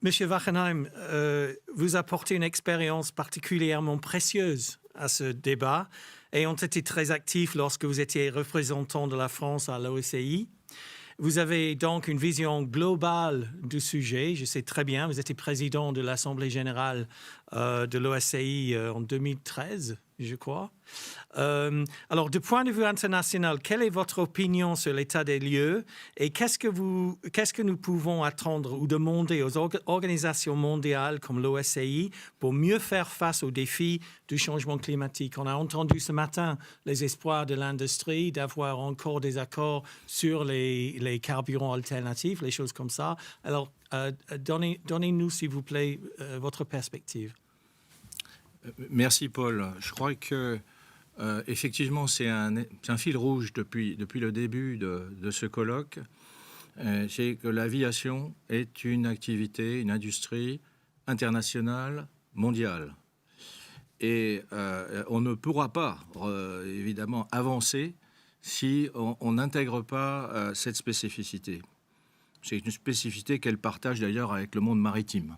Monsieur Wachenheim, vous apportez une expérience particulièrement précieuse à ce débat et ont été très actifs lorsque vous étiez représentant de la France à l'OSCI. Vous avez donc une vision globale du sujet. Je sais très bien, vous étiez président de l'Assemblée générale de l'OSCI en 2013, je crois. Alors, du point de vue international, quelle est votre opinion sur l'état des lieux et qu'est-ce que nous pouvons attendre ou demander aux organisations mondiales comme l'OSCI pour mieux faire face aux défis du changement climatique? On a entendu ce matin les espoirs de l'industrie d'avoir encore des accords sur les carburants alternatifs, les choses comme ça. Alors, donnez-nous, s'il vous plaît, votre perspective. Merci, Paul. Je crois que effectivement, c'est un fil rouge depuis le début de ce colloque. C'est que l'aviation est une activité, une industrie internationale, mondiale. Et on ne pourra pas, évidemment, avancer si on n'intègre pas cette spécificité. C'est une spécificité qu'elle partage d'ailleurs avec le monde maritime.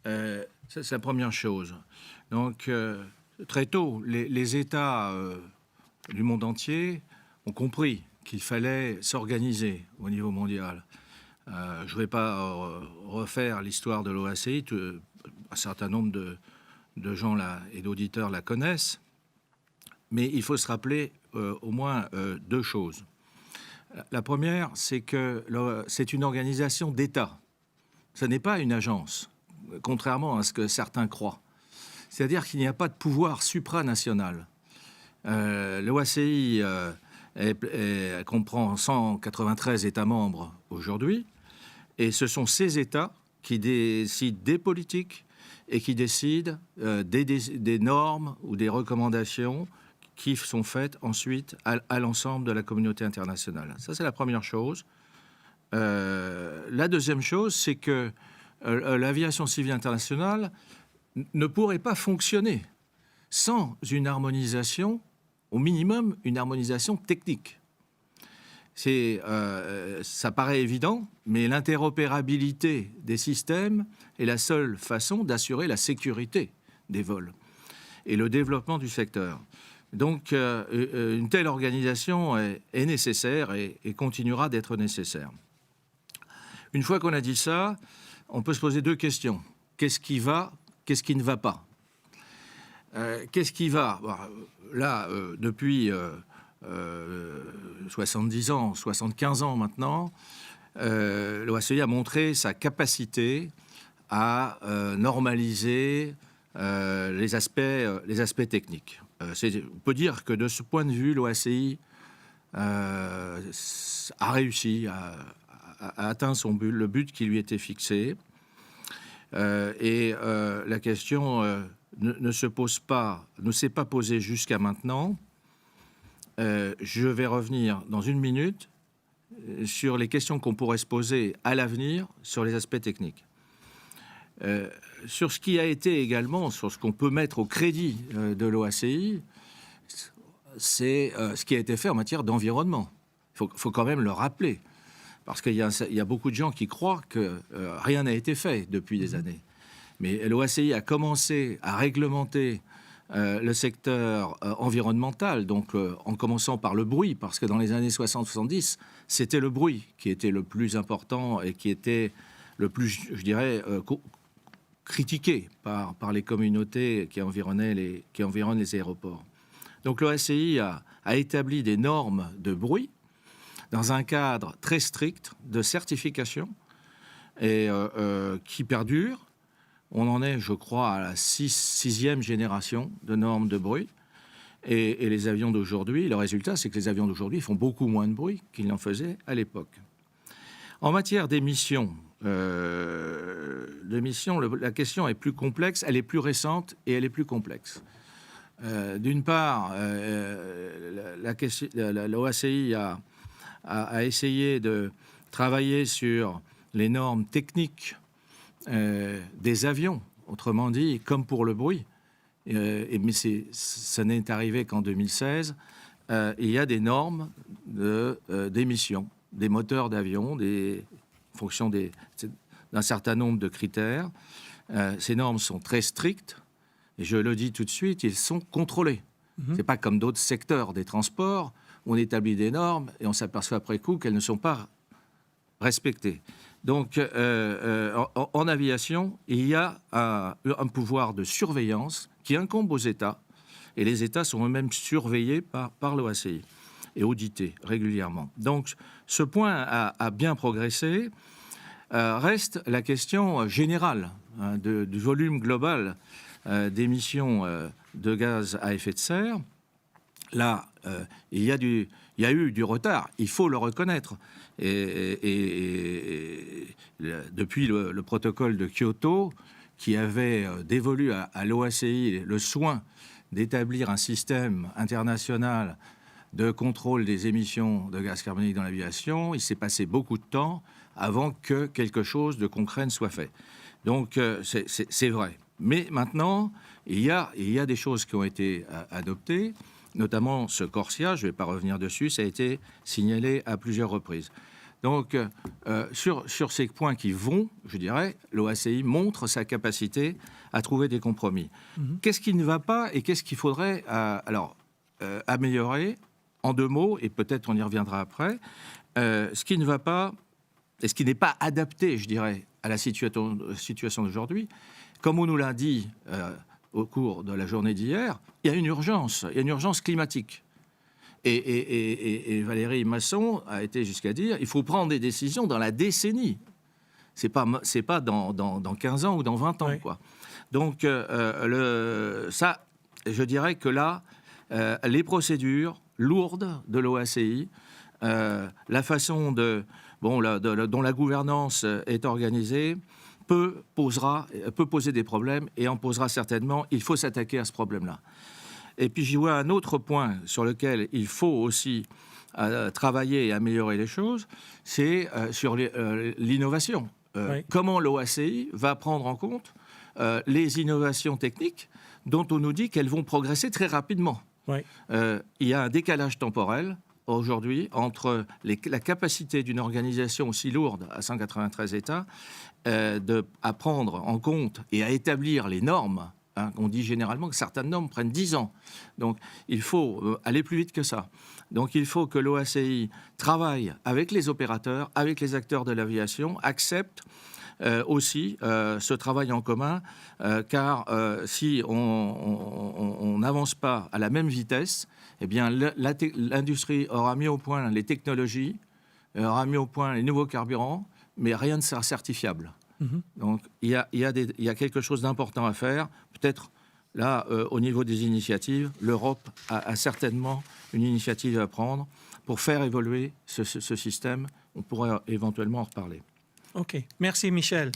C'est la première chose. Donc, très tôt, les États du monde entier ont compris qu'il fallait s'organiser au niveau mondial. Je ne vais pas refaire l'histoire de l'OACI. Un certain nombre de gens là, et d'auditeurs la connaissent. Mais il faut se rappeler au moins deux choses. La première, c'est que c'est une organisation d'État. Ce n'est pas une agence, contrairement à ce que certains croient. C'est-à-dire qu'il n'y a pas de pouvoir supranational. L'OACI comprend 193 États membres aujourd'hui, et ce sont ces États qui décident des politiques et qui décident des normes ou des recommandations qui sont faites ensuite à l'ensemble de la communauté internationale. Ça, c'est la première chose. La deuxième chose, c'est que l'aviation civile internationale ne pourrait pas fonctionner sans une harmonisation, au minimum une harmonisation technique. Ça paraît évident, mais l'interopérabilité des systèmes est la seule façon d'assurer la sécurité des vols et le développement du secteur. Donc, une telle organisation est nécessaire et continuera d'être nécessaire. Une fois qu'on a dit ça, on peut se poser deux questions. Qu'est-ce qui va ? Qu'est-ce qui ne va pas ? Qu'est-ce qui va ? Là, depuis 70 ans, 75 ans maintenant, l'OACI a montré sa capacité à normaliser les aspects techniques. On peut dire que de ce point de vue, l'OACI a réussi à atteindre le but qui lui était fixé. La question ne s'est pas posée jusqu'à maintenant. Je vais revenir dans une minute sur les questions qu'on pourrait se poser à l'avenir sur les aspects techniques. Sur ce qui a été également, sur ce qu'on peut mettre au crédit de l'OACI, c'est ce qui a été fait en matière d'environnement. Il faut quand même le rappeler. Parce qu'il y a beaucoup de gens qui croient que rien n'a été fait depuis des années. Mais l'OACI a commencé à réglementer le secteur environnemental, donc en commençant par le bruit, parce que dans les années 60-70, c'était le bruit qui était le plus important et qui était le plus, je dirais, critiqué par les communautés qui environnent les aéroports. Donc l'OACI a établi des normes de bruit dans un cadre très strict de certification et qui perdure. On en est, je crois, à la sixième génération de normes de bruit. Et les avions d'aujourd'hui, le résultat, c'est que les avions d'aujourd'hui font beaucoup moins de bruit qu'ils n'en faisaient à l'époque. En matière d'émissions, la question est plus complexe, elle est plus récente et elle est plus complexe. D'une part, l'OACI a essayé de travailler sur les normes techniques des avions, autrement dit, comme pour le bruit. Mais ça n'est arrivé qu'en 2016. Il y a des normes d'émissions des moteurs d'avion, en fonction d'un certain nombre de critères. Ces normes sont très strictes, et je le dis tout de suite, ils sont contrôlés. Ce n'est pas comme d'autres secteurs des transports, où on établit des normes et on s'aperçoit après coup qu'elles ne sont pas respectées. Donc, en aviation, il y a un pouvoir de surveillance qui incombe aux États, et les États sont eux-mêmes surveillés par l'OACI et audités régulièrement. Donc, ce point a bien progressé. Reste la question générale du volume global d'émissions de gaz à effet de serre. Là, il y a eu du retard, il faut le reconnaître. Et depuis le protocole de Kyoto, qui avait dévolu à l'OACI le soin d'établir un système international de contrôle des émissions de gaz carbonique dans l'aviation, il s'est passé beaucoup de temps avant que quelque chose de concret ne soit fait. Donc, c'est vrai. Mais maintenant, il y a des choses qui ont été adoptées, notamment ce CORSIA, je ne vais pas revenir dessus, ça a été signalé à plusieurs reprises. Donc, sur ces points qui vont, je dirais, l'OACI montre sa capacité à trouver des compromis. Qu'est-ce qui ne va pas et qu'est-ce qu'il faudrait améliorer? En 2 mots, et peut-être on y reviendra après, ce qui ne va pas, et ce qui n'est pas adapté, je dirais, à la situation d'aujourd'hui, comme on nous l'a dit au cours de la journée d'hier, il y a une urgence climatique. Et Valérie Masson a été jusqu'à dire il faut prendre des décisions dans la décennie. C'est pas dans 15 ans ou dans 20 ans. Oui. Quoi. Donc, ça, je dirais que là, les procédures lourdes de l'OACI, la façon dont la gouvernance est organisée, peut poser des problèmes et en posera certainement. Il faut s'attaquer à ce problème-là. Et puis j'y vois un autre point sur lequel il faut aussi travailler et améliorer les choses, c'est sur l'innovation. Oui. Comment l'OACI va prendre en compte les innovations techniques dont on nous dit qu'elles vont progresser très rapidement. Oui. Il y a un décalage temporel aujourd'hui entre la capacité d'une organisation aussi lourde à 193 États à prendre en compte et à établir les normes. On dit généralement que certaines normes prennent 10 ans. Donc, il faut aller plus vite que ça. Donc, il faut que l'OACI travaille avec les opérateurs, avec les acteurs de l'aviation, accepte aussi ce travail en commun, car si on n'avance pas à la même vitesse, eh bien, l'industrie aura mis au point les technologies, aura mis au point les nouveaux carburants, mais rien ne sera certifiable. Donc, il y a quelque chose d'important à faire. Peut-être, là, au niveau des initiatives, l'Europe a certainement une initiative à prendre pour faire évoluer ce système. On pourrait éventuellement en reparler. OK. Merci, Michel.